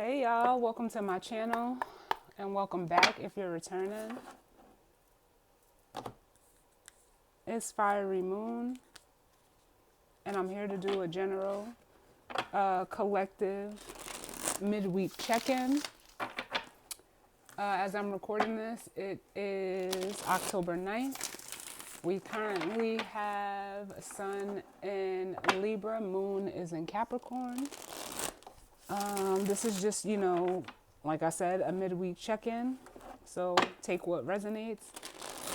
Hey y'all, welcome to my channel and welcome back if you're returning. It's Fiery Moon and I'm here to do a general collective midweek check-in. As I'm recording this, it is October 9th. We currently have Sun in Libra, Moon is in Capricorn. This is just, like I said, a midweek check-in. So take what resonates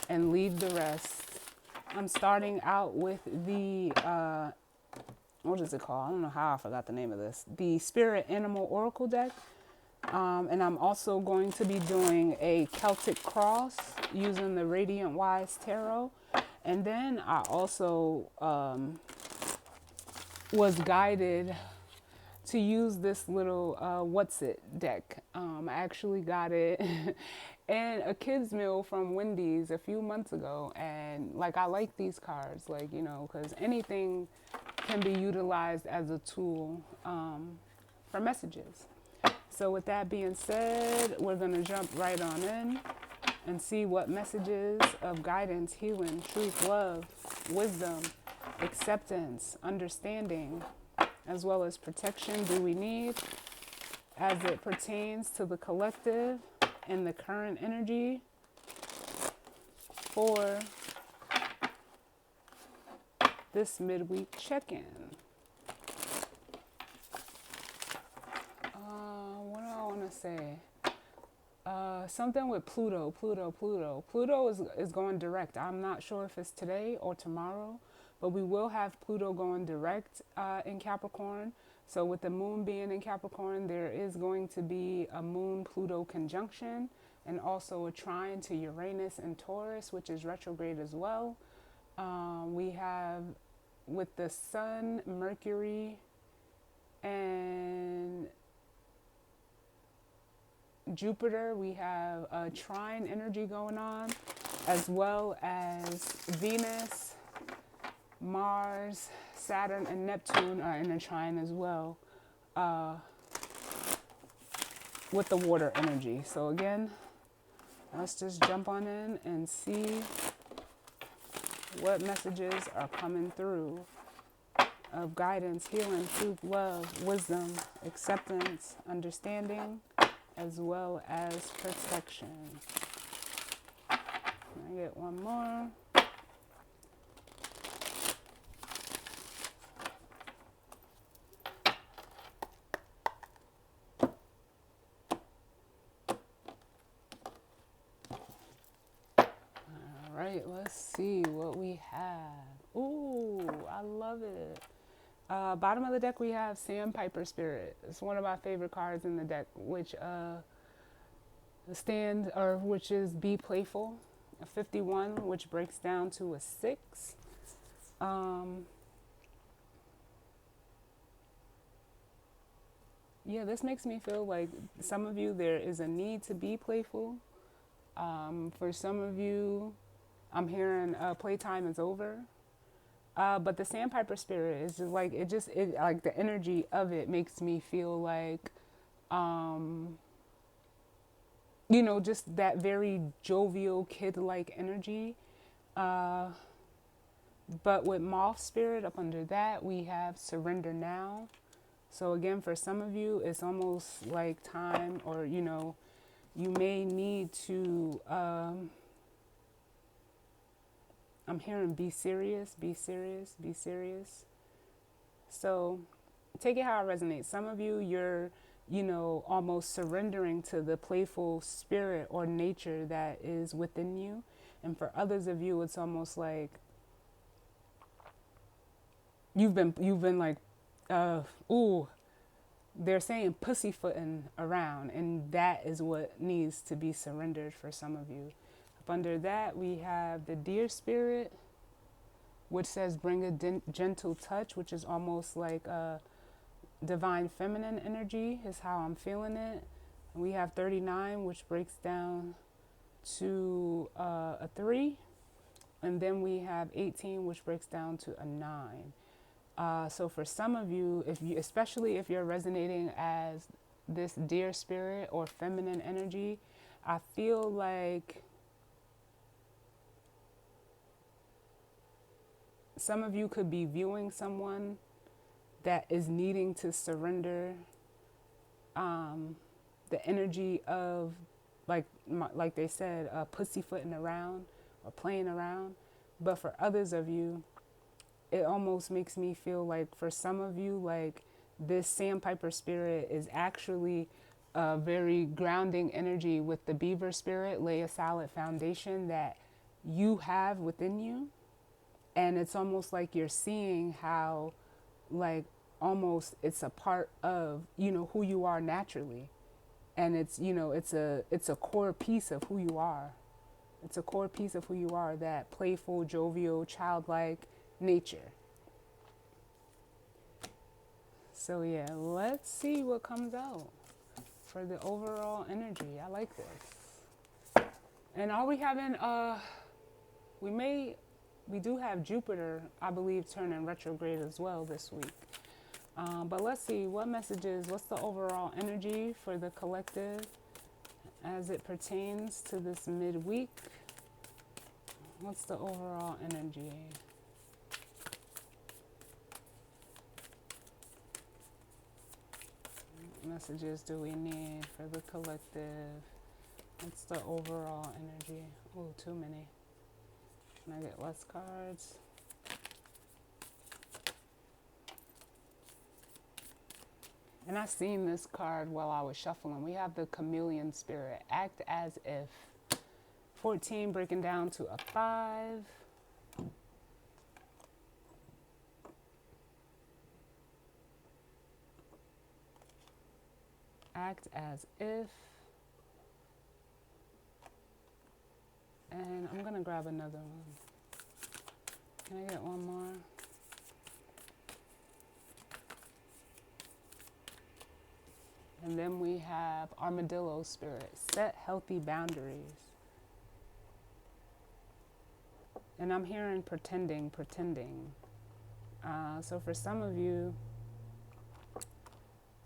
and leave the rest. I'm starting out with the, what is it called? I don't know how I forgot the name of this. The Spirit Animal Oracle deck. And I'm also going to be doing a Celtic Cross using the Radiant Wise Tarot. And then I also was guided to use this little What's It deck. I actually got it in a kids meal from Wendy's a few months ago, and I like these cards, because anything can be utilized as a tool for messages. So with that being said, we're gonna jump right on in and see what messages of guidance, healing, truth, love, wisdom, acceptance, understanding, as well as protection do we need as it pertains to the collective and the current energy for this midweek check-in. What do I want to say? Something with Pluto. Pluto is going direct. I'm not sure if it's today or tomorrow, but we will have Pluto going direct in Capricorn. So with the moon being in Capricorn, there is going to be a moon-Pluto conjunction and also a trine to Uranus and Taurus, which is retrograde as well. We have with the Sun, Mercury, and Jupiter, we have a trine energy going on, as well as Venus, Mars, Saturn, and Neptune are in a trine as well with the water energy. So again, let's just jump on in and see what messages are coming through of guidance, healing, truth, love, wisdom, acceptance, understanding, as well as protection. I get one more. All right, let's see what we have. Ooh, I love it. Bottom of the deck, we have Sandpiper Spirit. It's one of my favorite cards in the deck, which which is Be Playful. A 51, which breaks down to a 6. Yeah, this makes me feel like some of you, there is a need to be playful. For some of you, I'm hearing playtime is over. But the Sandpiper Spirit is just like the energy of it makes me feel like, just that very jovial, kid-like energy. But with Moth Spirit up under that, we have Surrender Now. So again, for some of you, it's almost like time, or, you may need to, I'm hearing be serious, be serious, be serious. So take it how it resonates. Some of you, you're, almost surrendering to the playful spirit or nature that is within you. And for others of you, it's almost like you've been like, they're saying pussyfooting around, and that is what needs to be surrendered for some of you. Up under that, we have the Deer Spirit, which says bring a gentle touch, which is almost like a divine feminine energy is how I'm feeling it. And we have 39, which breaks down to a 3. And then we have 18, which breaks down to a 9. So for some of you, especially if you're resonating as this deer spirit or feminine energy, I feel like some of you could be viewing someone that is needing to surrender the energy of, like they said, pussyfooting around or playing around. But for others of you, it almost makes me feel like for some of you, like this sandpiper spirit is actually a very grounding energy with the beaver spirit, lay a solid foundation that you have within you. And it's almost like you're seeing how, like, almost it's a part of, who you are naturally. And it's, it's a core piece of who you are. It's a core piece of who you are, that playful, jovial, childlike nature. So yeah, let's see what comes out for the overall energy. I like this. And are we having, we do have Jupiter, I believe, turning retrograde as well this week. But let's see, what messages, what's the overall energy for the collective as it pertains to this midweek? What's the overall energy? What messages do we need for the collective? What's the overall energy? Oh, too many. Can I get less cards? And I seen this card while I was shuffling. We have the chameleon spirit. Act as if. 14 breaking down to a 5. Act as if. And I'm going to grab another one. Can I get one more? And then we have armadillo spirit. Set healthy boundaries. And I'm hearing pretending. So for some of you,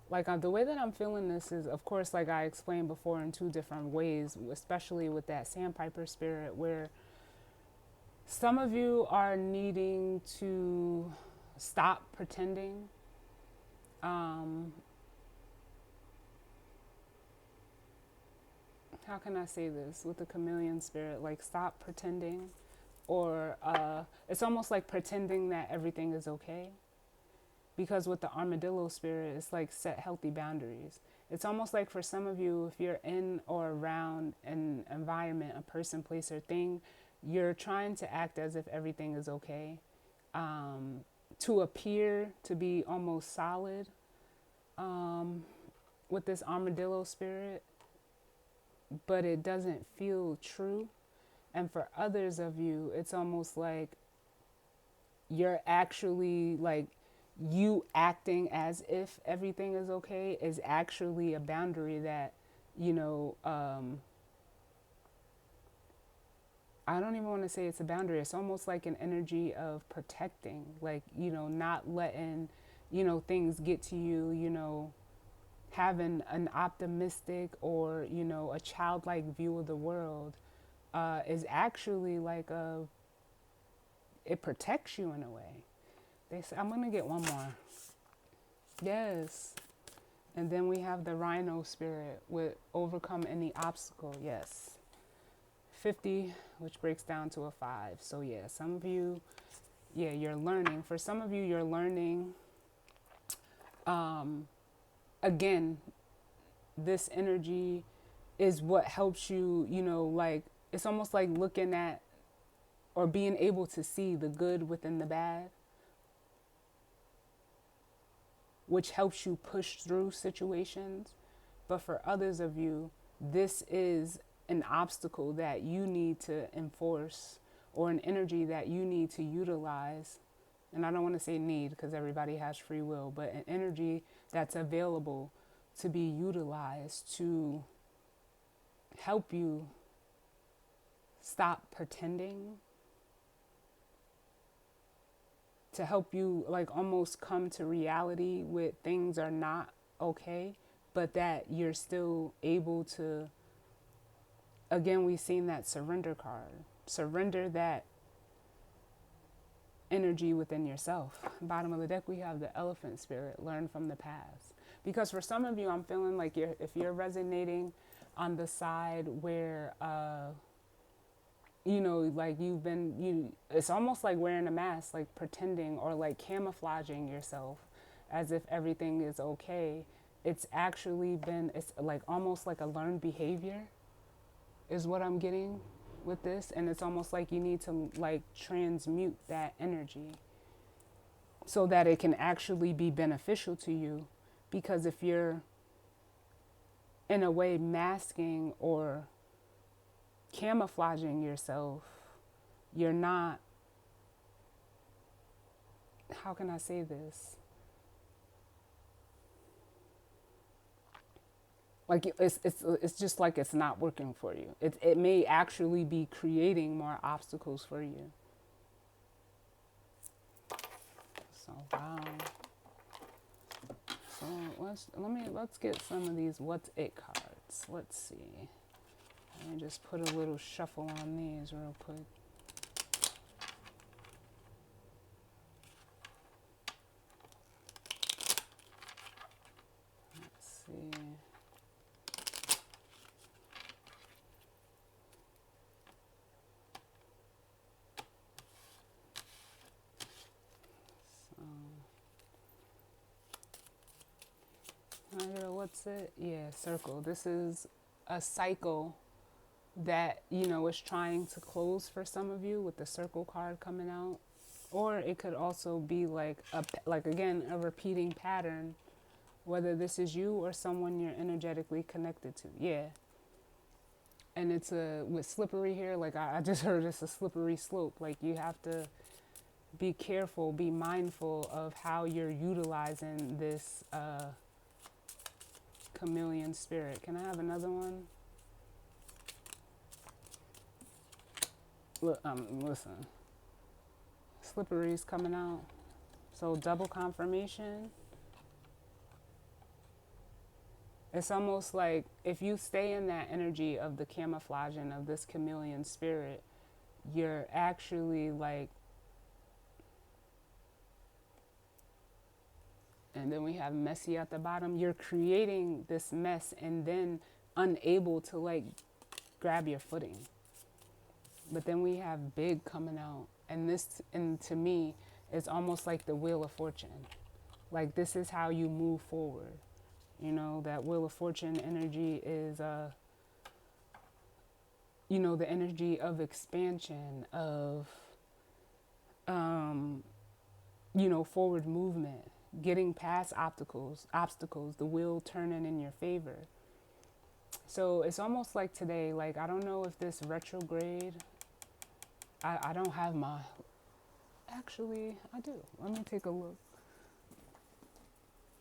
like the way that I'm feeling this is, of course, like I explained before, in two different ways, especially with that sandpiper spirit, where some of you are needing to stop pretending. How can I say this with the chameleon spirit? Like, stop pretending. Or it's almost like pretending that everything is okay. Because with the armadillo spirit, it's like set healthy boundaries. It's almost like for some of you, if you're in or around an environment, a person, place, or thing, you're trying to act as if everything is okay. To appear to be almost solid with this armadillo spirit, but it doesn't feel true. And for others of you, it's almost like you're actually, like, you acting as if everything is okay is actually a boundary that, I don't even want to say it's a boundary. It's almost like an energy of protecting, like, not letting, things get to you, having an optimistic or, a childlike view of the world is actually like it protects you in a way. They say, I'm going to get one more. Yes. And then we have the rhino spirit with overcome any obstacle. Yes. 50, which breaks down to a 5. So yeah, some of you, you're learning. For some of you, you're learning, again, this energy is what helps you, like, it's almost like looking at or being able to see the good within the bad, which helps you push through situations. But for others of you, this is an obstacle that you need to enforce, or an energy that you need to utilize. And I don't want to say need, because everybody has free will, but an energy that's available to be utilized to help you stop pretending, to help you, like, almost come to reality with things are not okay, but that you're still able to, again, we've seen that surrender card. Surrender that energy within yourself. Bottom of the deck, we have the elephant spirit, learn from the past. Because for some of you, I'm feeling like if you're resonating on the side where, like it's almost like wearing a mask, like pretending or like camouflaging yourself as if everything is okay. It's actually it's like almost like a learned behavior is what I'm getting with this. And it's almost like you need to like transmute that energy so that it can actually be beneficial to you. Because if you're in a way masking or camouflaging yourself, you're not, how can I say this? Like it's just like it's not working for you. It may actually be creating more obstacles for you. So wow. So let's get some of these what's it cards. Let's see. Let me just put a little shuffle on these real quick. Let's see. What's it? Yeah, circle. This is a cycle that, is trying to close for some of you with the circle card coming out. Or it could also be like again, a repeating pattern, whether this is you or someone you're energetically connected to. Yeah. And it's with slippery here, like I just heard it's a slippery slope. Like you have to be careful, be mindful of how you're utilizing this chameleon spirit. Can I have another one? Listen, slippery's coming out. So double confirmation. It's almost like if you stay in that energy of the camouflaging of this chameleon spirit, you're actually like, and then we have messy at the bottom. You're creating this mess and then unable to like grab your footing. But then we have big coming out. And to me, it's almost like the Wheel of Fortune. Like this is how you move forward. That Wheel of Fortune energy is, the energy of expansion, of, forward movement, getting past obstacles, the wheel turning in your favor. So it's almost like today, like, I don't know if this retrograde, I don't have my, actually, I do. Let me take a look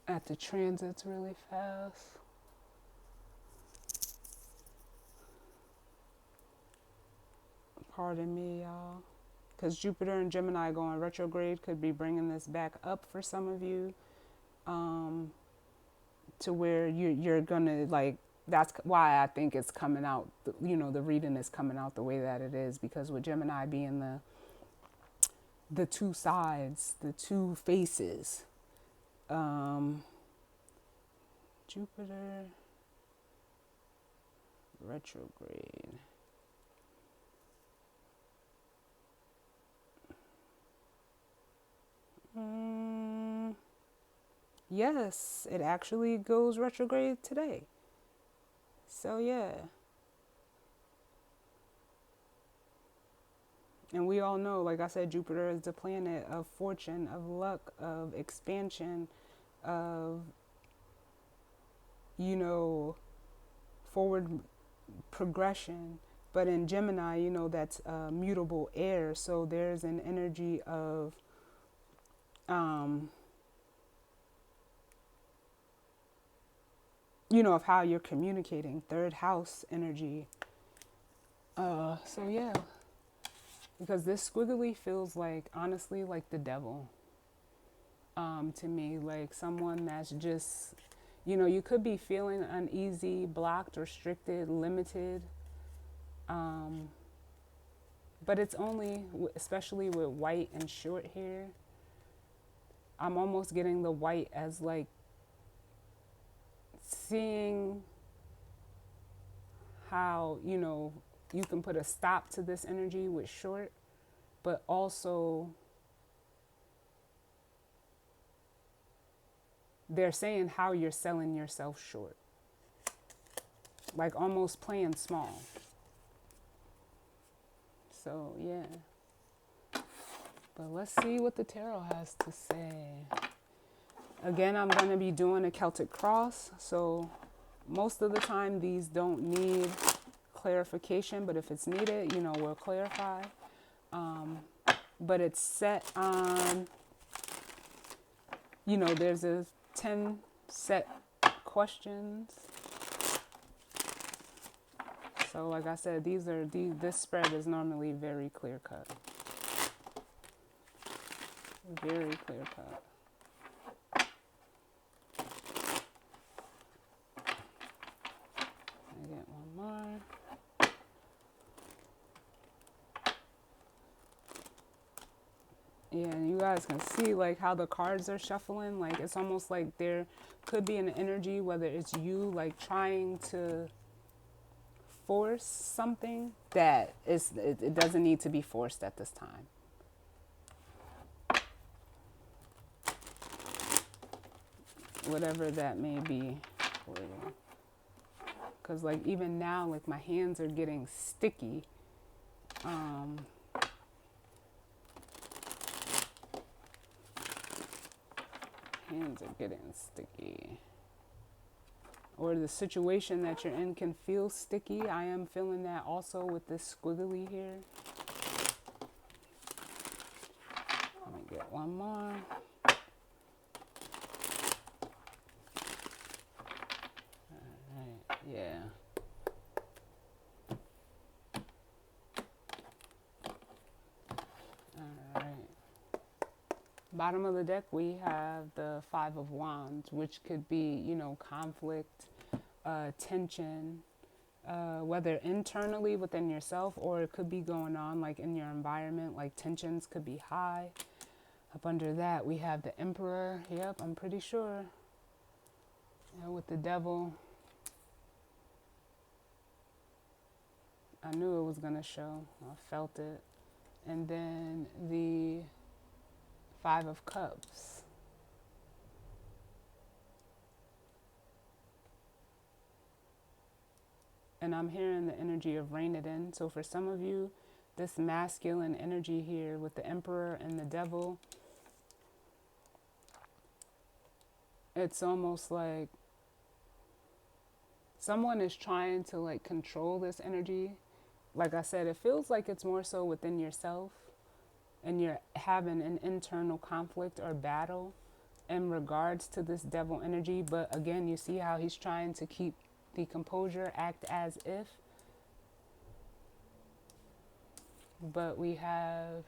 at the transits really fast. Pardon me, y'all. Because Jupiter and Gemini going retrograde could be bringing this back up for some of you, to where you're going to, like, that's why I think it's coming out, the reading is coming out the way that it is. Because with Gemini being the two sides, the two faces, Jupiter retrograde. Yes, it actually goes retrograde today. So yeah. And we all know, like I said, Jupiter is the planet of fortune, of luck, of expansion, of, forward progression. But in Gemini, that's mutable air. So there's an energy of, of how you're communicating, third house energy. So yeah, because this squiggly feels like, honestly, like the devil, to me, like someone that's just, You know, you could be feeling uneasy, blocked, restricted, limited. Um, but it's only, especially with white and short hair, I'm almost getting the white as like seeing how, you know, you can put a stop to this energy with short, but also they're saying how you're selling yourself short, like almost playing small. So, yeah. But let's see what the tarot has to say. Again, I'm going to be doing a Celtic cross. So, most of the time, these don't need clarification, but if it's needed, you know, we'll clarify. But it's set on, you know, there's a 10 set questions. So like I said, this spread is normally very clear cut. Very clear cut. I get one more. Yeah, and you guys can see like how the cards are shuffling. Like it's almost like there could be an energy, whether it's you like trying to force something that it doesn't need to be forced at this time. Whatever that may be for you. Because like even now, like my hands are getting sticky. Hands are getting sticky. Or the situation that you're in can feel sticky. I am feeling that also with this squiggly here. Let me get one more. Alright, yeah. Alright. Bottom of the deck, we have the Five of Wands, which could be, you know, conflict, tension, whether internally within yourself or it could be going on like in your environment, like tensions could be high. Up under that, we have the Emperor. Yep, I'm pretty sure. Yeah, with the Devil. I knew it was going to show. I felt it. And then the Five of Cups. And I'm hearing the energy of rein it in. So for some of you, this masculine energy here with the Emperor and the Devil, it's almost like someone is trying to like control this energy. Like I said, it feels like it's more so within yourself and you're having an internal conflict or battle in regards to this devil energy. But again, you see how he's trying to keep the composure, act as if. But we have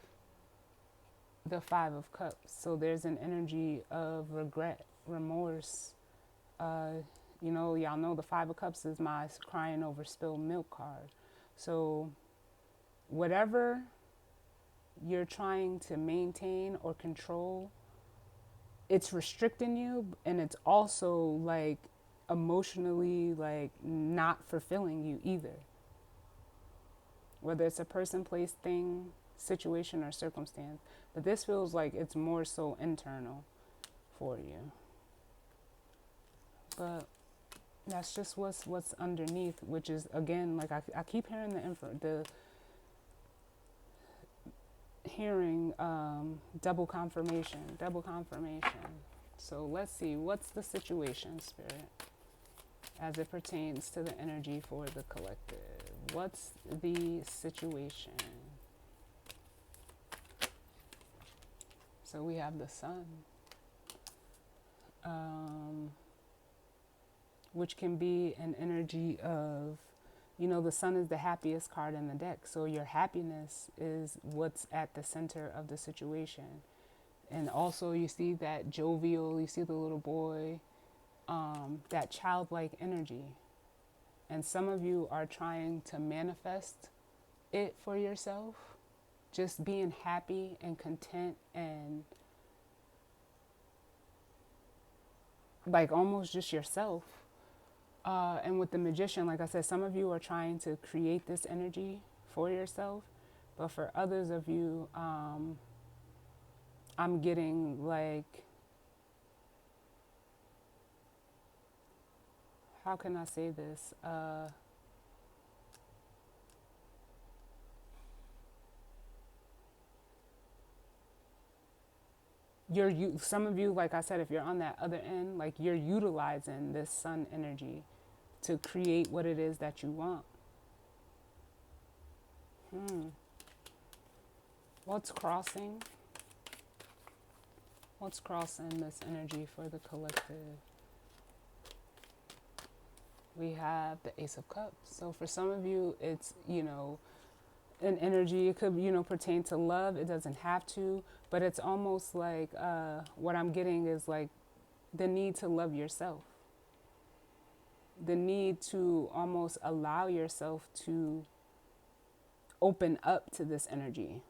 the Five of Cups. So there's an energy of regret, remorse. You know, y'all know the Five of Cups is my crying over spilled milk card. So whatever you're trying to maintain or control, it's restricting you, and it's also like emotionally like not fulfilling you either. Whether it's a person, place, thing, situation, or circumstance. But this feels like it's more so internal for you. But that's just what's underneath, which is, again, like I keep hearing double confirmation. So let's see, what's the situation, Spirit, as it pertains to the energy for the collective? What's the situation? So we have the Sun, which can be an energy of, you know, the Sun is the happiest card in the deck. So your happiness is what's at the center of the situation. And also you see that jovial, you see the little boy, that childlike energy. And some of you are trying to manifest it for yourself, just being happy and content and like almost just yourself. And with the magician, like I said, some of you are trying to create this energy for yourself, but for others of you, I'm getting like, how can I say this? Some of you, like I said, if you're on that other end, like you're utilizing this sun energy to create what it is that you want. What's crossing? What's crossing this energy for the collective? We have the Ace of Cups. So for some of you, it's, an energy. It could, pertain to love. It doesn't have to, but it's almost like what I'm getting is like the need to love yourself. The need to almost allow yourself to open up to this energy.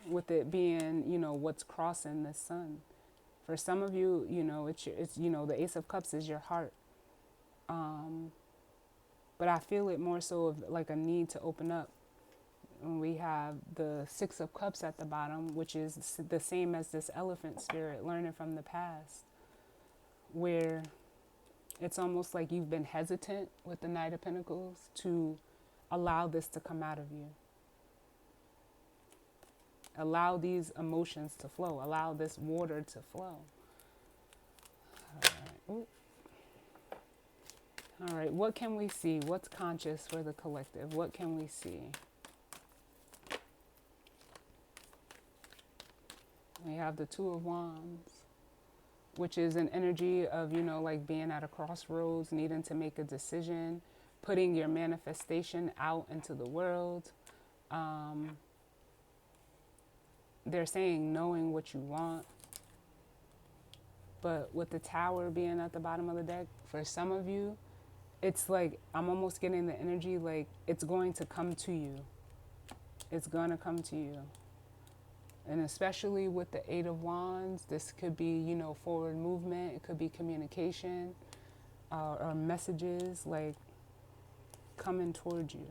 With it being, what's crossing the sun. For some of you, it's the Ace of Cups is your heart. But I feel it more so of like a need to open up. And we have the Six of Cups at the bottom, which is the same as this elephant spirit, learning from the past, where it's almost like you've been hesitant with the Knight of Pentacles to allow this to come out of you. Allow these emotions to flow. Allow this water to flow. All right, what can we see? What's conscious for the collective? What can we see? We have the Two of Wands, which is an energy of, like being at a crossroads, needing to make a decision, putting your manifestation out into the world. They're saying knowing what you want. But with the Tower being at the bottom of the deck, for some of you, it's like, I'm almost getting the energy like it's going to come to you. It's going to come to you. And especially with the Eight of Wands, this could be, forward movement. It could be communication or messages like coming towards you.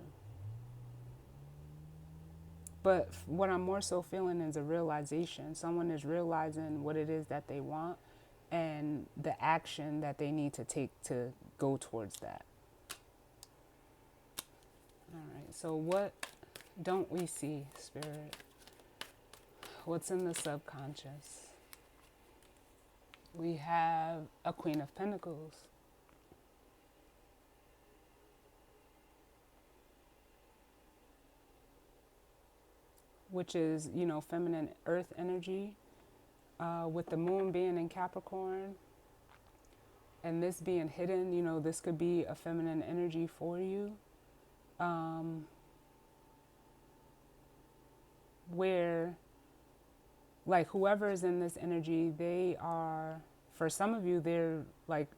But what I'm more so feeling is a realization. Someone is realizing what it is that they want and the action that they need to take to go towards that. All right, so what don't we see, Spirit? What's in the subconscious? We have a Queen of Pentacles. Which is, feminine earth energy. With the moon being in Capricorn and this being hidden, this could be a feminine energy for you. Where, like, whoever is in this energy, they are, for some of you, they're like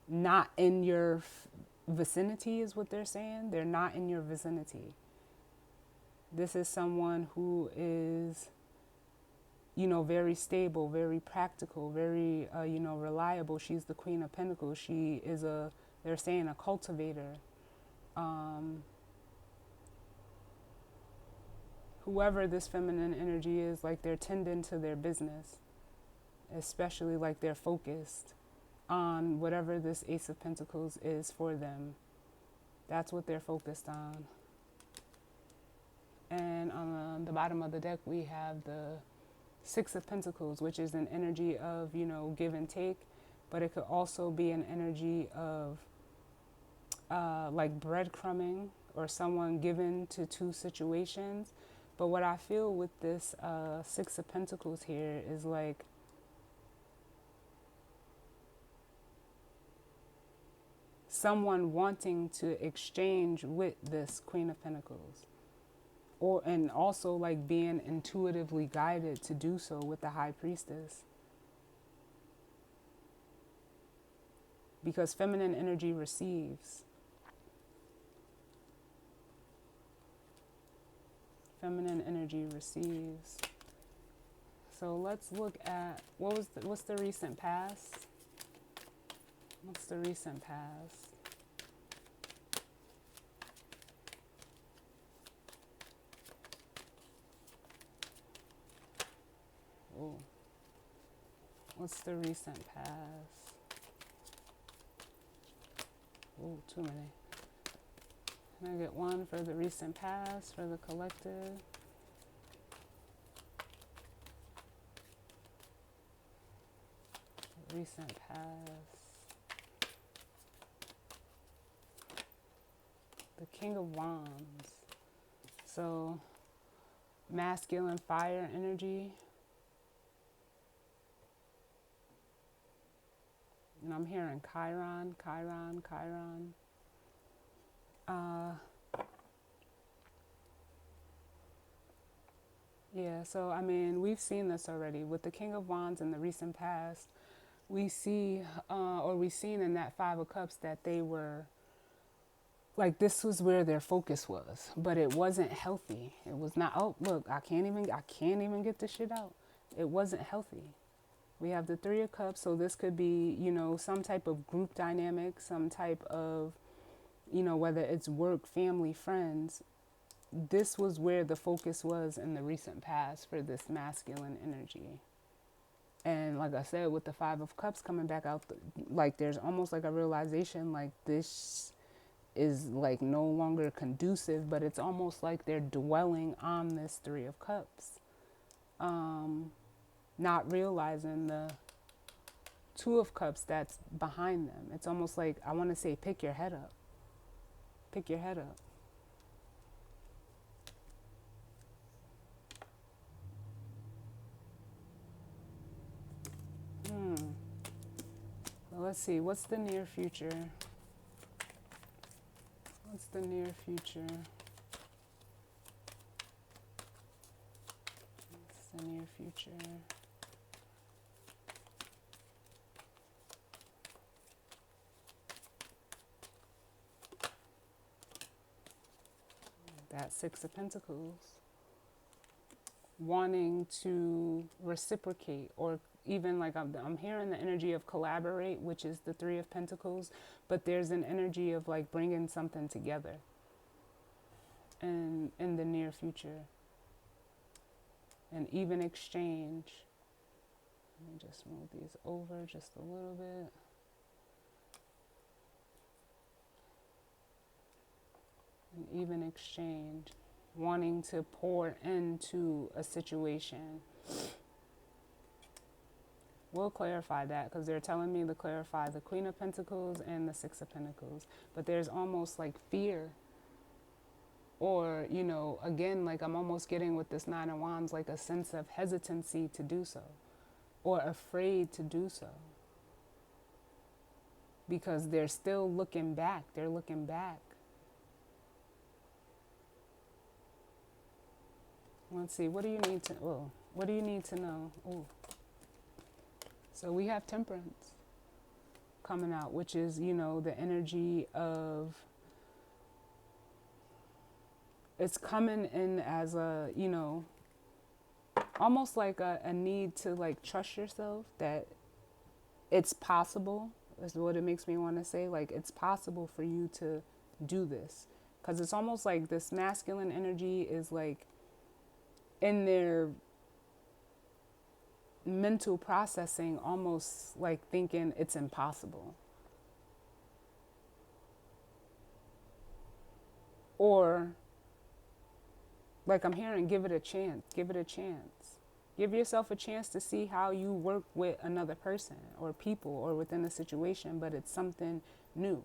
not in your vicinity is what they're saying. They're not in your vicinity. This is someone who is, very stable, very practical, very, reliable. She's the Queen of Pentacles. She is they're saying a cultivator. Whoever this feminine energy is, like they're tending to their business, especially like they're focused on whatever this Ace of Pentacles is for them. That's what they're focused on. And on the bottom of the deck, we have the Six of Pentacles, which is an energy of, give and take, but it could also be an energy of like breadcrumbing or someone given to two situations. But what I feel with this Six of Pentacles here is like someone wanting to exchange with this Queen of Pentacles. And also like being intuitively guided to do so with the High Priestess. because feminine energy receives. Feminine energy receives. So let's look at what's the recent past? What's the recent past? Ooh. What's the recent past? Ooh, too many. Can I get one for the recent past, for the collective? Recent past. The King of Wands. So, masculine fire energy. And I'm hearing Chiron, Chiron, Chiron. Yeah, so I mean, we've seen this already with the King of Wands in the recent past. We see, or we've seen in that Five of Cups that they were, like, this was where their focus was, but it wasn't healthy. It was not, oh, look, I can't even get this shit out. It wasn't healthy. We have the Three of Cups, so this could be, you know, some type of group dynamic, some type of, you know, whether it's work, family, friends. This was where the focus was in the recent past for this masculine energy. And like I said, with the Five of Cups coming back out, like there's almost like a realization like this is like no longer conducive, but it's almost like they're dwelling on this Three of Cups. Not realizing the Two of Cups that's behind them. It's almost like, I want to say, pick your head up. Pick your head up. Well, let's see, what's the near future? What's the near future? What's the near future? That Six of Pentacles. Wanting to reciprocate, or even like I'm hearing the energy of collaborate, which is the Three of Pentacles, but there's an energy of like bringing something together in the near future. An even exchange. Let me just move these over just a little bit. An even exchange. Wanting to pour into a situation. We'll clarify that because they're telling me to clarify the Queen of Pentacles and the Six of Pentacles. But there's almost like fear. Or, you know, again, like I'm almost getting with this Nine of Wands, like a sense of hesitancy to do so. Or afraid to do so. Because they're still looking back. They're looking back. Let's see, what do you need to, oh, what do you need to know? Oh. So we have Temperance coming out, which is, you know, the energy of, it's coming in as a, you know, almost like a need to like trust yourself, that it's possible, is what it makes me want to say. Like, it's possible for you to do this. Because it's almost like this masculine energy is like in their mental processing, almost like thinking it's impossible. Or like I'm hearing, give it a chance, give it a chance. Give yourself a chance to see how you work with another person or people or within a situation, but it's something new.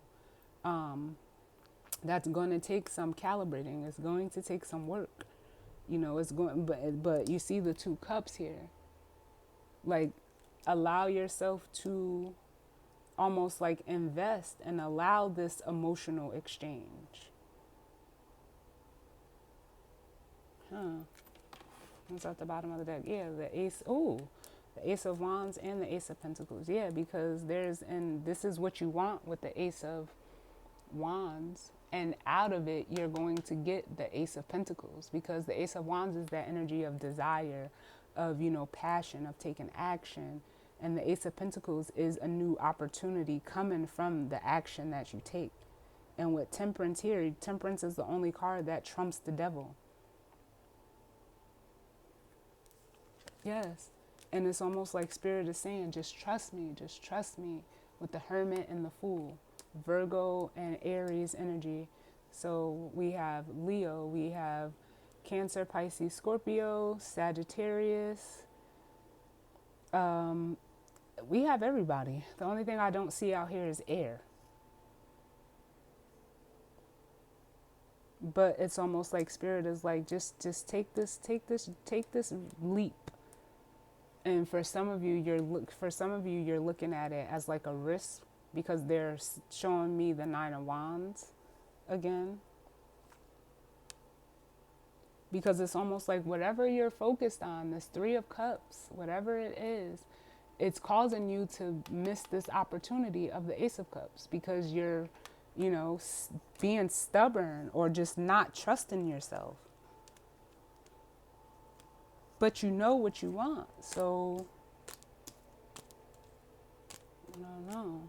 That's going to take some calibrating. It's going to take some work. You know, it's going, but you see the Two Cups here. Like, allow yourself to almost like invest and allow this emotional exchange. What's at the bottom of the deck? Yeah, the Ace. Ooh, The Ace of Wands and the Ace of Pentacles. Yeah, because and this is what you want with the Ace of Wands. And out of it, you're going to get the Ace of Pentacles, because the Ace of Wands is that energy of desire, of, passion, of taking action. And the Ace of Pentacles is a new opportunity coming from the action that you take. And with Temperance here, Temperance is the only card that trumps the devil. Yes. And it's almost like Spirit is saying, just trust me, with the Hermit and the Fool, Virgo and Aries energy. So we have Leo, we have Cancer, Pisces, Scorpio, Sagittarius. We have everybody. The only thing I don't see out here is air. But it's almost like Spirit is like, just take this leap. And for some of you, you're looking at it as like a risk, because they're showing me the Nine of Wands again. Because it's almost like whatever you're focused on, this Three of Cups, whatever it is, it's causing you to miss this opportunity of the Ace of Cups, because you're, being stubborn or just not trusting yourself. But you know what you want, so I don't know.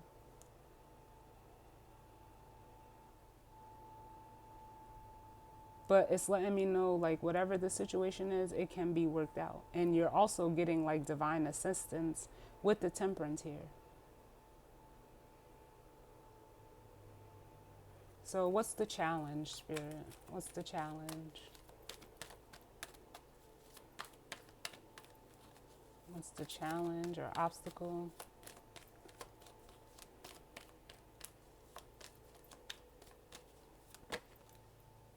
But it's letting me know, like, whatever the situation is, it can be worked out. And you're also getting, like, divine assistance with the Temperance here. So what's the challenge, Spirit? What's the challenge? What's the challenge or obstacle?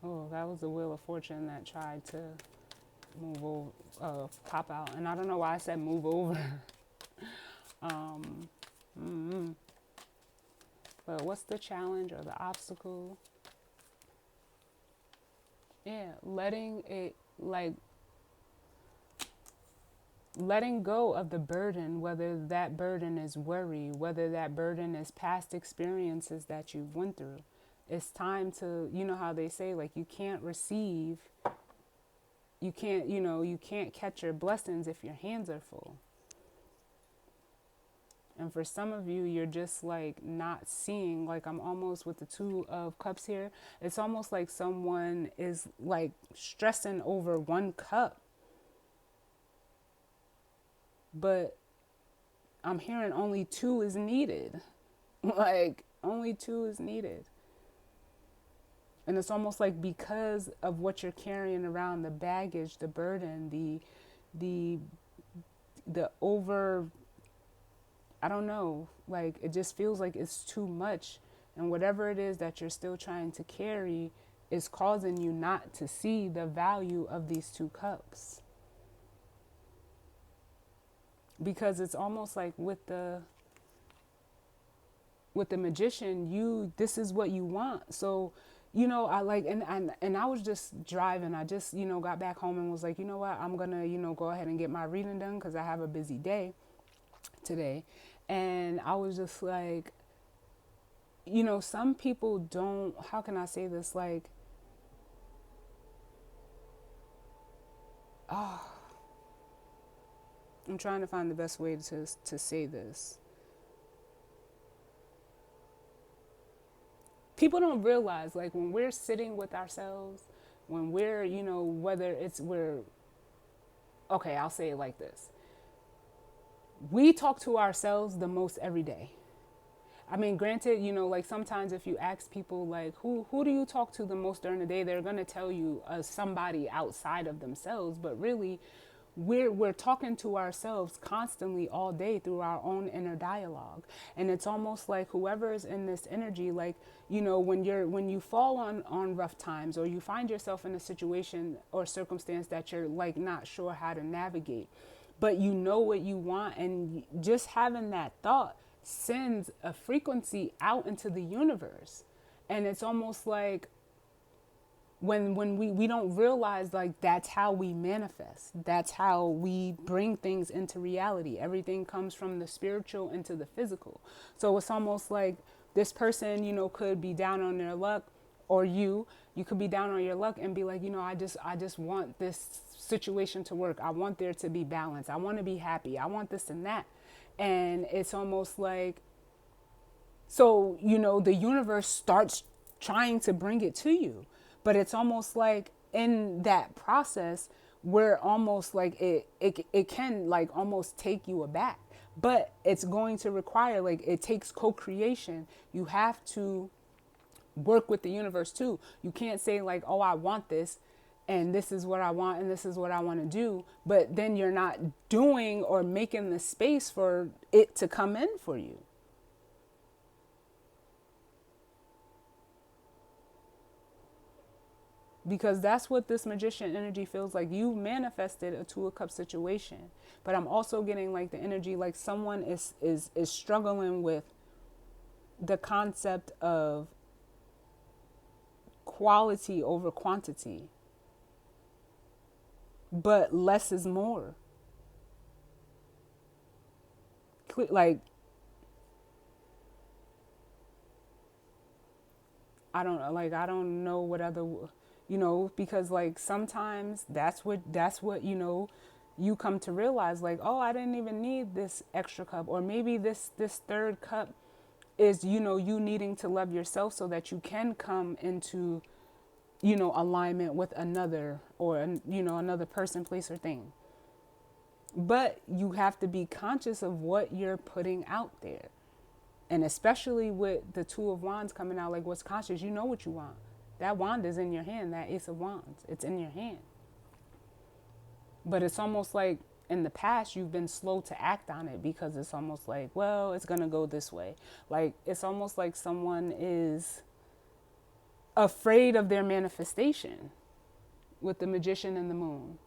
Oh, that was the Wheel of Fortune that tried to move over, pop out. And I don't know why I said move over. But what's the challenge or the obstacle? Yeah, letting go of the burden, whether that burden is worry, whether that burden is past experiences that you went through. It's time to, you know how they say, like, you can't catch your blessings if your hands are full. And for some of you, you're just like not seeing, like, I'm almost with the Two of Cups here. It's almost like someone is like stressing over one cup. But I'm hearing only two is needed. Like, only two is needed. And it's almost like because of what you're carrying around, the baggage, the burden, the over, I don't know, like, it just feels like it's too much. And whatever it is that you're still trying to carry is causing you not to see the value of these two cups. Because it's almost like with the Magician, this is what you want. So, I like, and I was just driving. I just, got back home and was like, you know what, I'm going to, go ahead and get my reading done, because I have a busy day today. And I was just like, some people don't, how can I say this? Like, I'm trying to find the best way to say this. People don't realize, like, when we're sitting with ourselves, when we're, whether okay, I'll say it like this. We talk to ourselves the most every day. I mean, granted, like, sometimes if you ask people, like, who do you talk to the most during the day, they're going to tell you somebody outside of themselves. But really, we're talking to ourselves constantly all day through our own inner dialogue. And it's almost like whoever is in this energy, like, when you fall on rough times, or you find yourself in a situation or circumstance that you're, like, not sure how to navigate, but you know what you want, and just having that thought sends a frequency out into the universe. And it's almost like when we don't realize like that's how we manifest, that's how we bring things into reality. Everything comes from the spiritual into the physical. So it's almost like this person, could be down on their luck, or you could be down on your luck and be like, I just want this situation to work. I want there to be balance. I want to be happy. I want this and that. And it's almost like, so, the universe starts trying to bring it to you. But it's almost like in that process where almost like it can like almost take you aback. But it's going to require, like, it takes co-creation. You have to work with the universe too. You can't say like, oh, I want this and this is what I want and this is what I want to do, but then you're not doing or making the space for it to come in for you. Because that's what this magician energy feels like. You manifested a two of cup situation, but I'm also getting like the energy like someone is struggling with the concept of quality over quantity, but less is more. Like, I don't know what other, because like sometimes that's what you come to realize, like, oh, I didn't even need this extra cup, or maybe this third cup is, you needing to love yourself so that you can come into, alignment with another, or another person, place, or thing. But you have to be conscious of what you're putting out there. And especially with the two of wands coming out, like, what's conscious, you know what you want. That wand is in your hand, that ace of wands, it's in your hand. But it's almost like in the past you've been slow to act on it because it's almost like, well, it's going to go this way. Like, it's almost like someone is afraid of their manifestation with the magician and the moon.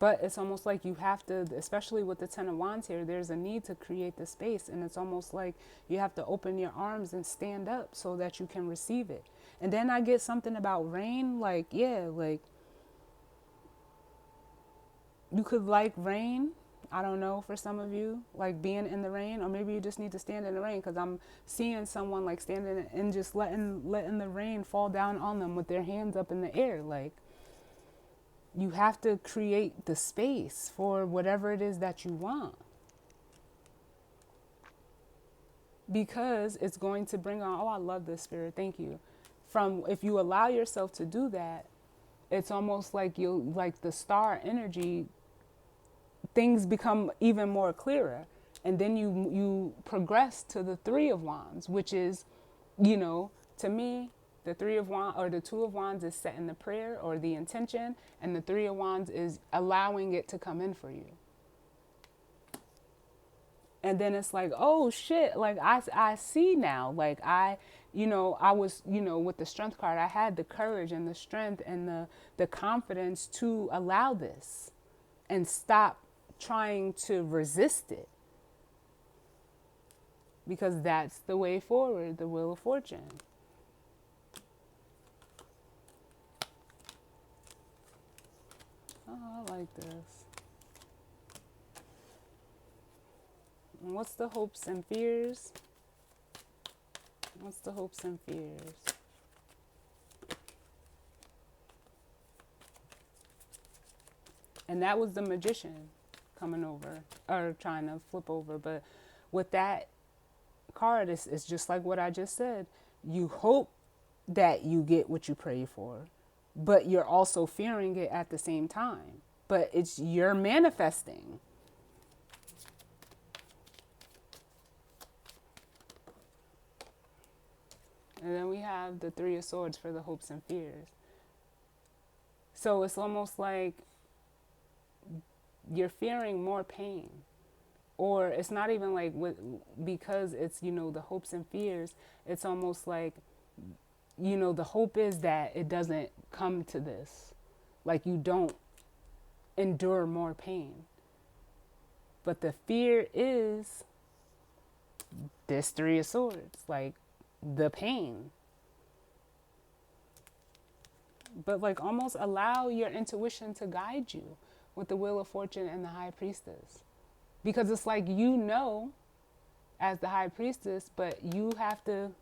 But it's almost like you have to, especially with the Ten of Wands here, there's a need to create the space. And it's almost like you have to open your arms and stand up so that you can receive it. And then I get something about rain. Like, yeah, like you could like rain. I don't know, for some of you, like being in the rain, or maybe you just need to stand in the rain, because I'm seeing someone like standing and just letting the rain fall down on them with their hands up in the air. Like, you have to create the space for whatever it is that you want, because it's going to bring on, oh, I love this, spirit, thank you. If you allow yourself to do that, it's almost like like the star energy, things become even more clearer. And then you progress to the Three of Wands, which is, to me, the Three of Wands or the Two of Wands is setting the prayer or the intention, and the Three of Wands is allowing it to come in for you. And then it's like, oh shit, like I see now. Like I was, with the Strength card, I had the courage and the strength and the confidence to allow this and stop trying to resist it, because that's the way forward, the Wheel of Fortune. Oh, I like this. And what's the hopes and fears? What's the hopes and fears? And that was the Magician coming over, or trying to flip over. But with that card, it's just like what I just said. You hope that you get what you pray for, but you're also fearing it at the same time. But you're manifesting. And then we have the Three of Swords for the hopes and fears. So it's almost like you're fearing more pain. Or it's not even like because it's, the hopes and fears. It's almost like, the hope is that it doesn't come to this. Like you don't endure more pain. But the fear is this Three of Swords, like the pain. But like almost allow your intuition to guide you with the Wheel of Fortune and the High Priestess. Because it's like you know as the High Priestess, but you have to,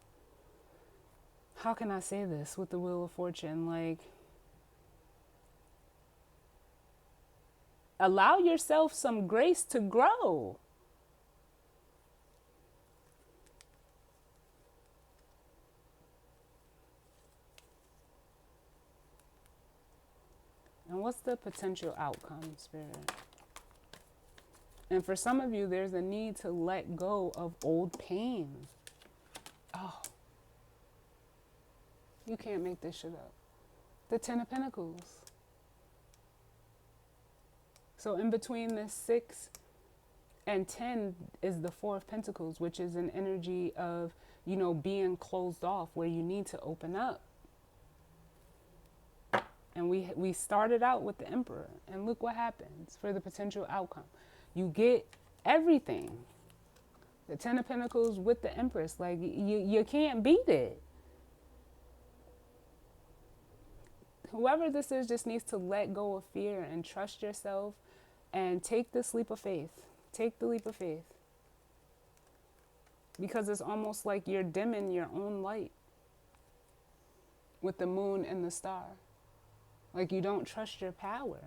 how can I say this with the Wheel of Fortune? Like allow yourself some grace to grow. And what's the potential outcome, Spirit? And for some of you, there's a need to let go of old pain. Oh, you can't make this shit up. The Ten of Pentacles. So in between the 6 and 10 is the Four of Pentacles, which is an energy of, you know, being closed off where you need to open up. And we started out with the Emperor, and look what happens for the potential outcome. You get everything. The Ten of Pentacles with the Empress, like you can't beat it. Whoever this is just needs to let go of fear and trust yourself and take this leap of faith. Take the leap of faith. Because it's almost like you're dimming your own light with the moon and the star. Like you don't trust your power.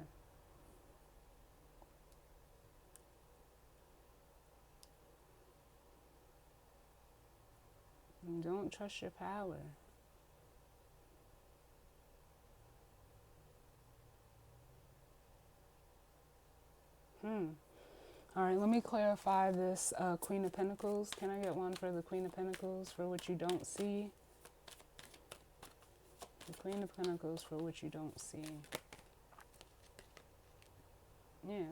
You don't trust your power. All right, let me clarify this Queen of Pentacles. Can I get one for the Queen of Pentacles for what you don't see? The Queen of Pentacles for what you don't see. Yeah.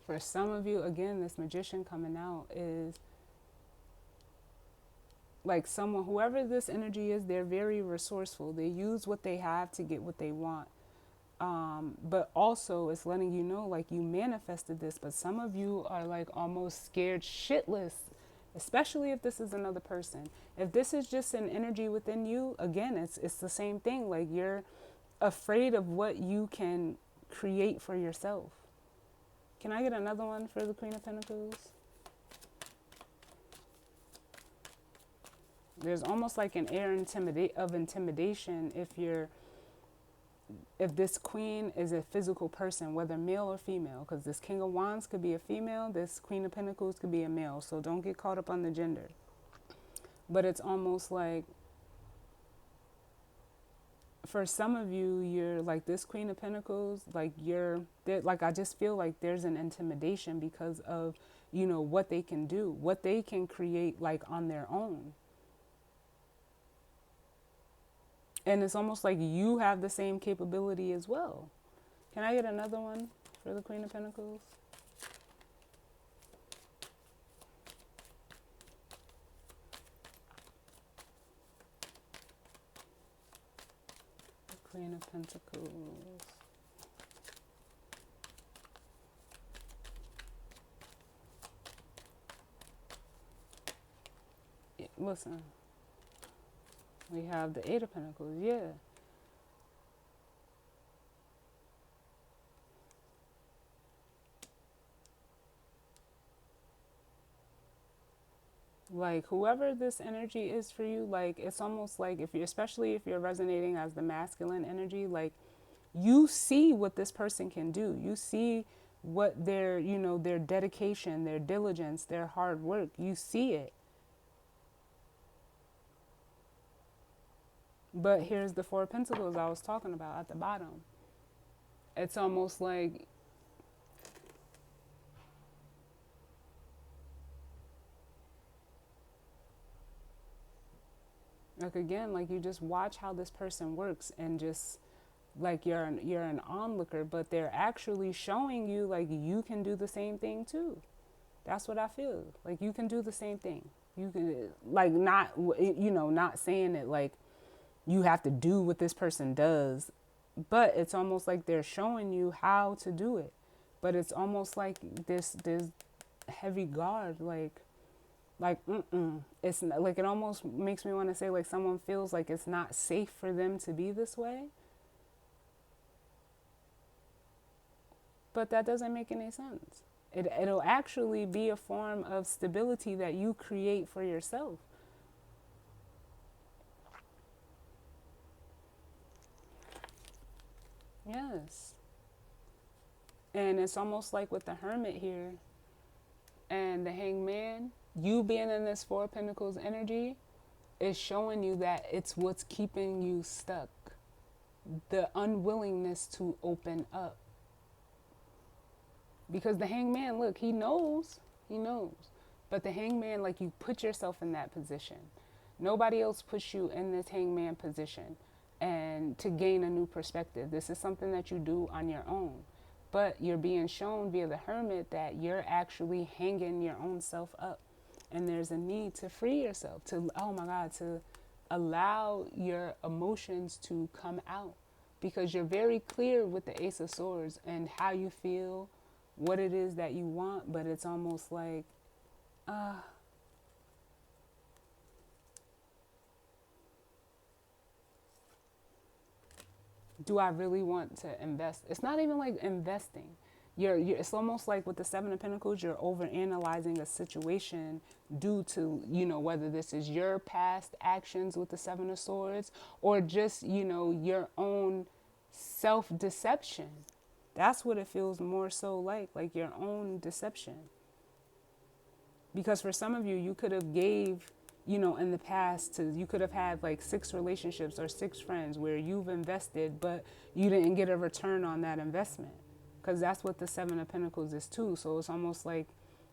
For some of you, again, this Magician coming out is like someone, whoever this energy is, they're very resourceful. They use what they have to get what they want. But also it's letting you know, like you manifested this, but some of you are like almost scared shitless, especially if this is another person. If this is just an energy within you, again, it's the same thing. Like you're afraid of what you can create for yourself. Can I get another one for the Queen of Pentacles? There's almost like an air of intimidation if this queen is a physical person, whether male or female, because this King of Wands could be a female, this Queen of Pentacles could be a male, so don't get caught up on the gender. But it's almost like, for some of you, you're like this Queen of Pentacles, like I just feel like there's an intimidation because of, you know, what they can do, what they can create like on their own. And it's almost like you have the same capability as well. Can I get another one for the Queen of Pentacles? The Queen of Pentacles. Listen. We have the Eight of Pentacles, yeah. Like whoever this energy is for you, like it's almost like especially if you're resonating as the masculine energy, like you see what this person can do. You see what their, you know, their dedication, their diligence, their hard work, you see it. But here's the Four of Pentacles I was talking about at the bottom. It's almost like again, like you just watch how this person works and just like you're an onlooker, but they're actually showing you like you can do the same thing too. That's what I feel. Like you can do the same thing. You can, like, not, you know, not saying it like you have to do what this person does, But it's almost like they're showing you how to do it. But it's almost like this heavy guard, it's not, like, it almost makes me want to say, like, someone feels like it's not safe for them to be this way. But that doesn't make any sense. It'll actually be a form of stability that you create for yourself. Yes. And it's almost like with the hermit here and the hangman, you being in this Four of Pentacles energy is showing you that it's what's keeping you stuck. The unwillingness to open up. Because the hangman, look, he knows. He knows. But the hangman, like, you put yourself in that position. Nobody else puts you in this hangman position and to gain a new perspective. This is something that you do on your own. But you're being shown via the hermit that you're actually hanging your own self up. And there's a need to free yourself, to, oh my God, to allow your emotions to come out. Because you're very clear with the Ace of Swords and how you feel, what it is that you want, but it's almost like, do I really want to invest? It's not even like investing. It's almost like with the Seven of Pentacles, you're overanalyzing a situation due to, whether this is your past actions with the Seven of Swords or just, your own self-deception. That's what it feels more so like your own deception. Because for some of you, you could have gave, in the past, you could have had like 6 relationships or 6 friends where you've invested, but you didn't get a return on that investment. Because that's what the Seven of Pentacles is too. So it's almost like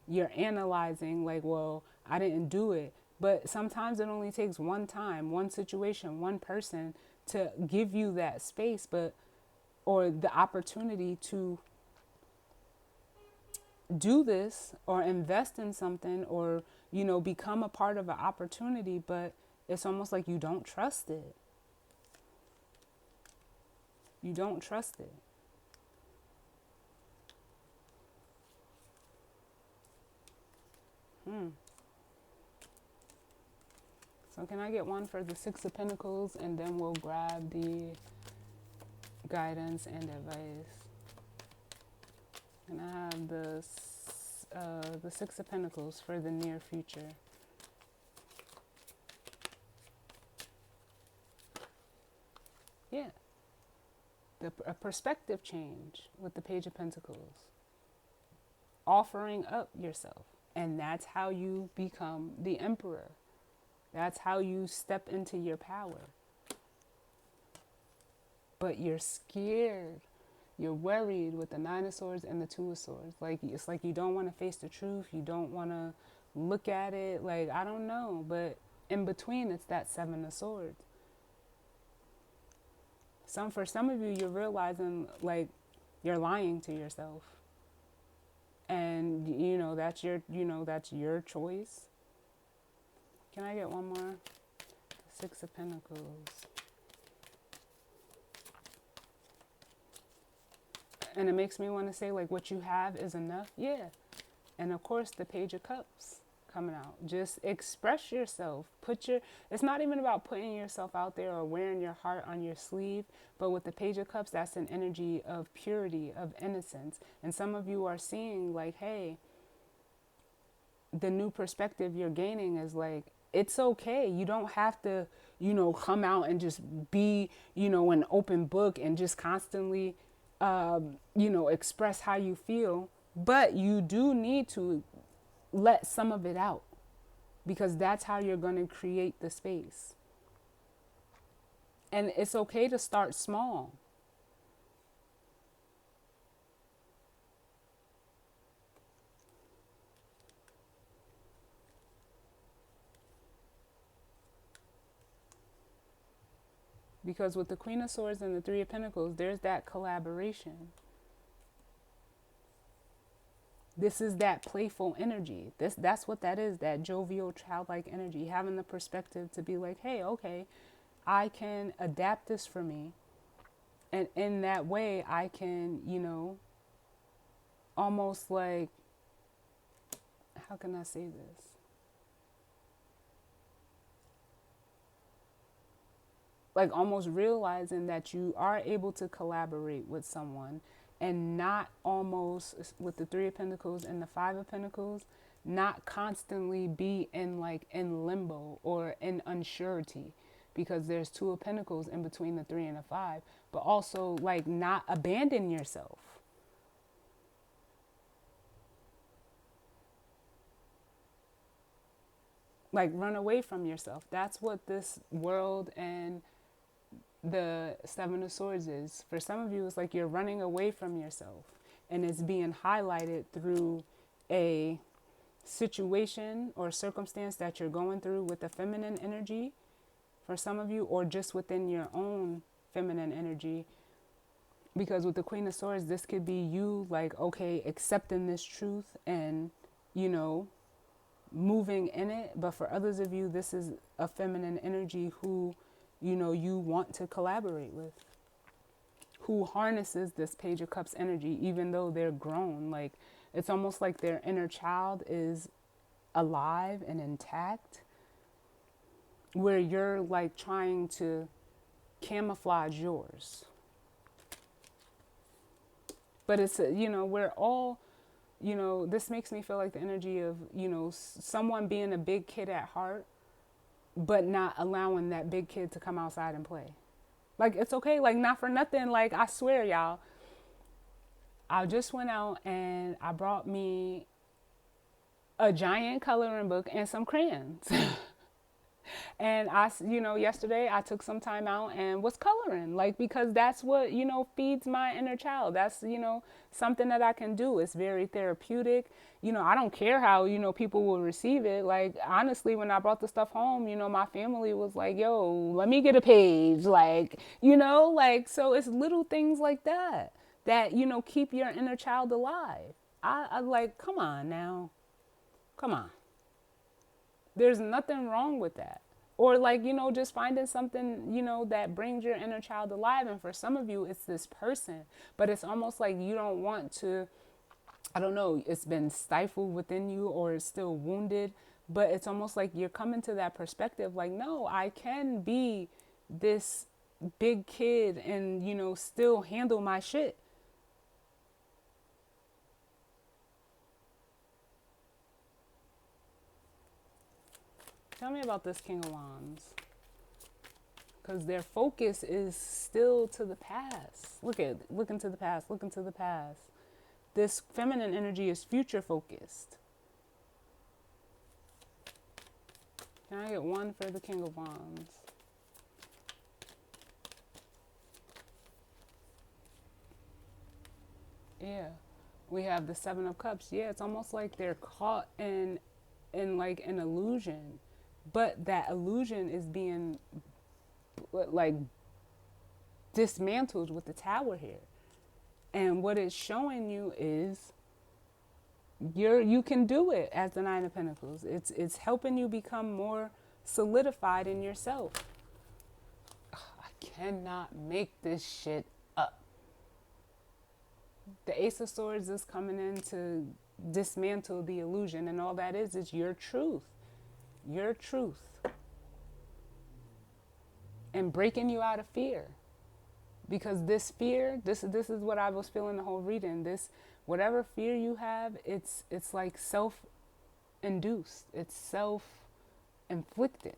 you're analyzing like, well, I didn't do it. But sometimes it only takes one time, one situation, one person to give you that space, or the opportunity to do this or invest in something or, become a part of an opportunity, but it's almost like you don't trust it. You don't trust it. So can I get one for the Six of Pentacles, and then we'll grab the guidance and advice. And I have the Six of Pentacles for the near future. Yeah. A perspective change with the Page of Pentacles. Offering up yourself. And that's how you become the emperor. That's how you step into your power. But you're scared. You're worried with the Nine of Swords and the Two of Swords. Like, it's like you don't want to face the truth. You don't want to look at it. Like, I don't know. But in between, it's that Seven of Swords. For some of you, you're realizing, like, you're lying to yourself. And, that's your choice. Can I get one more? Six of Pentacles. And it makes me want to say, like, what you have is enough. Yeah. And of course, the Page of Cups coming out. Just express yourself. It's not even about putting yourself out there or wearing your heart on your sleeve. But with the Page of Cups, that's an energy of purity, of innocence. And some of you are seeing, like, hey, the new perspective you're gaining is like, it's okay. You don't have to, come out and just be, an open book and just constantly, express how you feel. But you do need to let some of it out, because that's how you're going to create the space. And it's okay to start small. Because with the Queen of Swords and the Three of Pentacles, there's that collaboration. This is that playful energy. That's what that is, that jovial, childlike energy. Having the perspective to be like, hey, okay, I can adapt this for me. And in that way, I can, almost like, how can I say this? Like almost realizing that you are able to collaborate with someone and not almost with the Three of Pentacles and the Five of Pentacles, not constantly be in limbo or in unsurety, because there's Two of Pentacles in between the Three and the Five, but also like not abandon yourself. Like run away from yourself. That's what this world and the Seven of Swords is. For some of you, it's like you're running away from yourself, and it's being highlighted through a situation or circumstance that you're going through with the feminine energy for some of you, or just within your own feminine energy. Because with the Queen of Swords, this could be you like, okay, accepting this truth and, moving in it. But for others of you, this is a feminine energy who, you want to collaborate with, who harnesses this Page of Cups energy, even though they're grown. Like, it's almost like their inner child is alive and intact, where you're like trying to camouflage yours. But it's, we're all, this makes me feel like the energy of, someone being a big kid at heart, but not allowing that big kid to come outside and play. Like, it's okay. Like, not for nothing. Like, I swear, y'all, I just went out and I brought me a giant coloring book and some crayons. And yesterday I took some time out and was coloring, like, because that's what, feeds my inner child. That's, something that I can do. It's very therapeutic. I don't care how, people will receive it. Like, honestly, when I brought the stuff home, my family was like, yo, let me get a page. Like, so it's little things like that, keep your inner child alive. I like, come on now. Come on. There's nothing wrong with that. Or like, just finding something, that brings your inner child alive. And for some of you, it's this person. But it's almost like you don't want to, I don't know, it's been stifled within you or it's still wounded. But it's almost like you're coming to that perspective like, no, I can be this big kid and, still handle my shit. Tell me about this King of Wands. Because their focus is still to the past. Look into the past, look into the past. This feminine energy is future focused. Can I get one for the King of Wands? Yeah. We have the Seven of Cups. Yeah, it's almost like they're caught in like an illusion. But that illusion is being like dismantled with the Tower here. And what it's showing you is you can do it as the Nine of Pentacles. It's helping you become more solidified in yourself. I cannot make this shit up. The Ace of Swords is coming in to dismantle the illusion, and all that is your truth. Your truth. And breaking you out of fear. Because this fear, this is what I was feeling the whole reading. This, whatever fear you have, it's like self-induced. It's self-inflicted.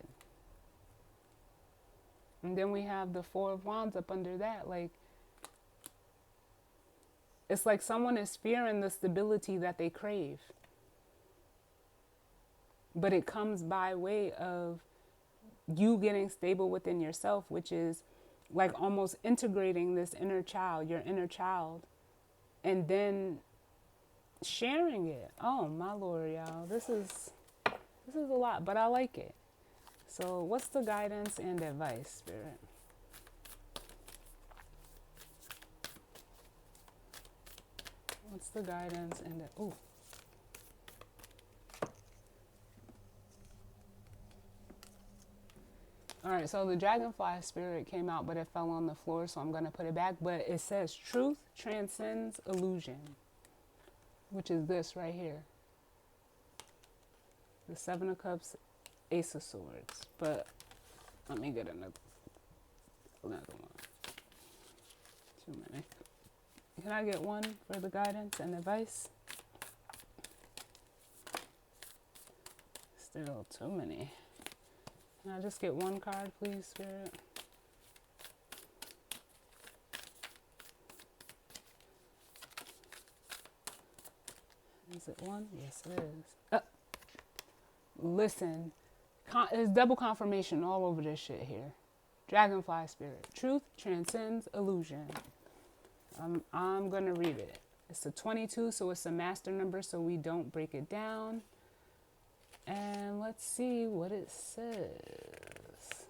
And then we have the Four of Wands up under that. Like, it's like someone is fearing the stability that they crave. But it comes by way of you getting stable within yourself, which is like almost integrating this inner child, your inner child, and then sharing it. Oh my Lord, y'all. This is a lot, but I like it. So what's the guidance and advice, Spirit? What's the guidance and ooh. All right, so the dragonfly spirit came out, but it fell on the floor, so I'm going to put it back. But it says truth transcends illusion, which is this right here. The Seven of Cups, Ace of Swords. But let me get another one. Too many. Can I get one for the guidance and advice? Still too many. Can I just get one card, please, Spirit? Is it one? Yes, it is. Listen, there's double confirmation all over this shit here. Dragonfly spirit. Truth transcends illusion. I'm going to read it. It's a 22, so it's a master number, so we don't break it down. And let's see what it says.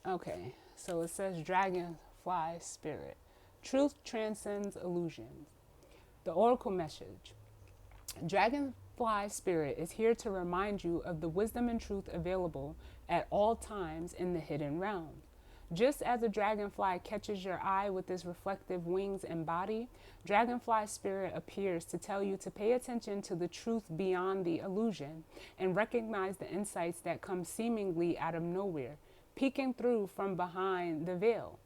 Okay, so it says dragonfly spirit. Truth transcends illusion. The oracle message. Dragonfly spirit is here to remind you of the wisdom and truth available at all times in the hidden realm. Just as a dragonfly catches your eye with its reflective wings and body, dragonfly spirit appears to tell you to pay attention to the truth beyond the illusion and recognize the insights that come seemingly out of nowhere, peeking through from behind the veil.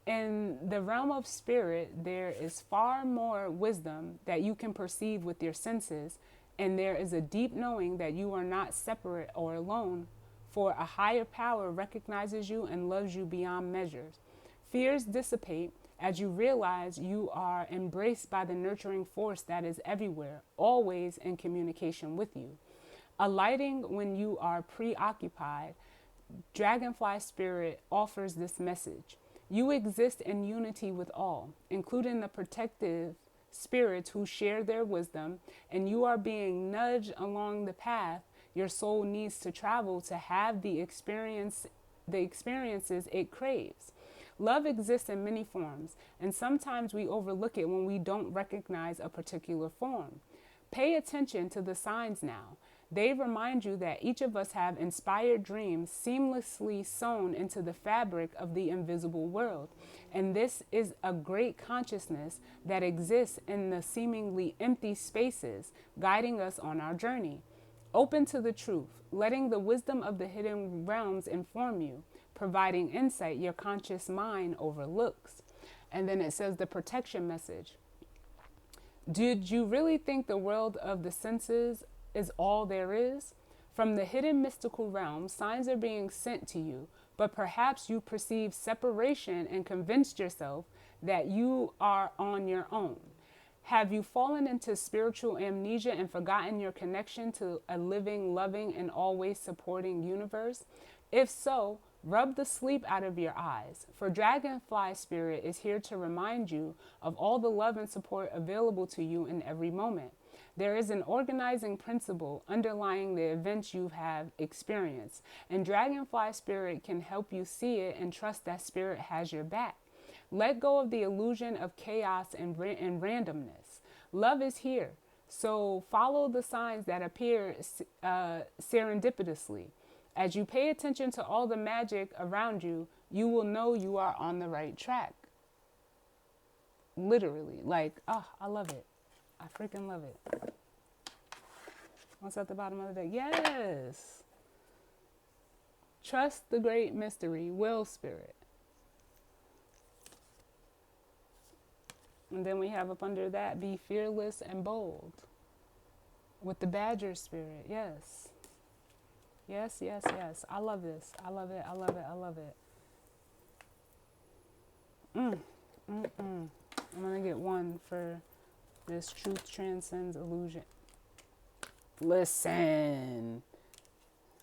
In the realm of spirit, there is far more wisdom that you can perceive with your senses, and there is a deep knowing that you are not separate or alone, for a higher power recognizes you and loves you beyond measures. Fears dissipate as you realize you are embraced by the nurturing force that is everywhere, always in communication with you. Alighting when you are preoccupied, dragonfly spirit offers this message. You exist in unity with all, including the protective spirits who share their wisdom, and you are being nudged along the path your soul needs to travel to have the experiences it craves. Love exists in many forms, and sometimes we overlook it when we don't recognize a particular form. Pay attention to the signs now. They remind you that each of us have inspired dreams seamlessly sewn into the fabric of the invisible world. And this is a great consciousness that exists in the seemingly empty spaces, guiding us on our journey. Open to the truth, letting the wisdom of the hidden realms inform you, providing insight your conscious mind overlooks. And then it says the protection message. Did you really think the world of the senses is all there is? From the hidden mystical realm, signs are being sent to you, but perhaps you perceive separation and convinced yourself that you are on your own. Have you fallen into spiritual amnesia and forgotten your connection to a living, loving, and always supporting universe? If so, rub the sleep out of your eyes, for Dragonfly Spirit is here to remind you of all the love and support available to you in every moment. There is an organizing principle underlying the events you have experienced, and Dragonfly Spirit can help you see it and trust that Spirit has your back. Let go of the illusion of chaos and randomness. Love is here, so follow the signs that appear serendipitously. As you pay attention to all the magic around you, you will know you are on the right track. Literally, like, oh, I love it. I freaking love it. What's at the bottom of the deck? Yes. Trust the great mystery, will spirit. And then we have up under that, be fearless and bold. With the badger spirit, yes. Yes, yes, yes. I love this. I love it. I love it. I love it. I'm going to get one for this truth transcends illusion. Listen.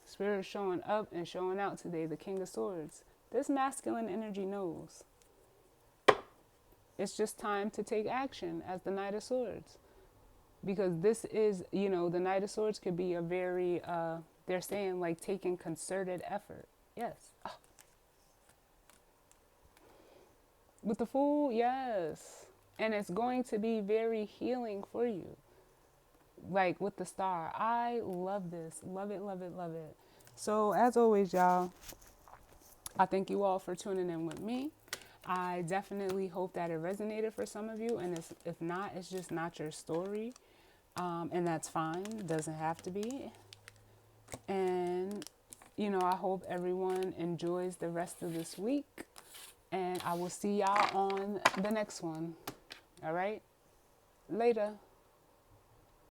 Spirit showing up and showing out today, the King of Swords. This masculine energy knows. It's just time to take action as the Knight of Swords. Because this is, the Knight of Swords could be a very, they're saying like taking concerted effort. Yes. Oh. With the Fool, yes. And it's going to be very healing for you. Like with the Star. I love this. Love it, love it, love it. So as always, y'all, I thank you all for tuning in with me. I definitely hope that it resonated for some of you, and if not, it's just not your story, and that's fine. It doesn't have to be. And I hope everyone enjoys the rest of this week, and I will see y'all on the next one. All right, later.